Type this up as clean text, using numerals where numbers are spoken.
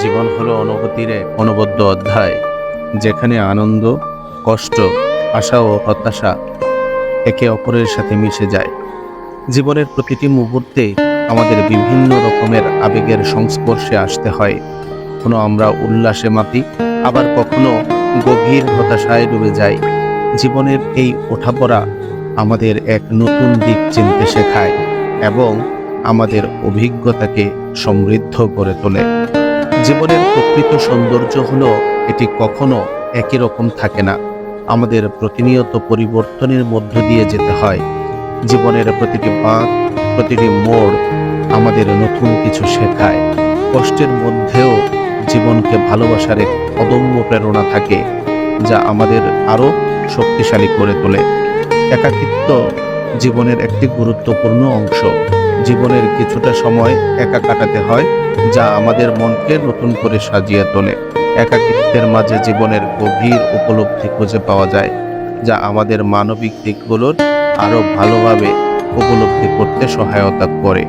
জীবন হলো অনুভূতির এক অনবদ্য অধ্যায়, যেখানে আনন্দ, কষ্ট, আশা ও হতাশা একে অপরের সাথে মিশে যায়। জীবনের প্রতিটি মুহূর্তে আমাদের বিভিন্ন রকমের আবেগের সংস্পর্শে আসতে হয়। কখনো আমরা উল্লাসে মাতি, আবার কখনো গভীর হতাশায় ডুবে যাই। জীবনের এই ওঠাপড়া আমাদের এক নতুন দিক চিনতে শেখায় এবং আমাদের অভিজ্ঞতাকে সমৃদ্ধ করে তোলে। জীবনের প্রকৃত সৌন্দর্য হলো এটি কখনো একই রকম থাকে না। আমাদের প্রতিনিয়ত পরিবর্তনের মধ্য দিয়ে যেতে হয়। জীবনের প্রতিটি বাঁক, প্রতিটি মোড় আমাদের নতুন কিছু শেখায়। কষ্টের মধ্যেও জীবনকে ভালোবাসার এক অদম্য প্রেরণা থাকে, যা আমাদের আরও শক্তিশালী করে তোলে। একাকিত্ব জীবনের একটি গুরুত্বপূর্ণ অংশ। জীবনের কিছুটা সময় একা কাটাতে হয়, যা আমাদের মনকে নতুন করে সাজিয়ে তোলে। একাকিত্বের মাঝে জীবনের গভীর উপলব্ধি খুঁজে পাওয়া যায়, যা আমাদের মানবিক দিকগুলোর আরো ভালোভাবে উপলব্ধি করতে সহায়তা করে।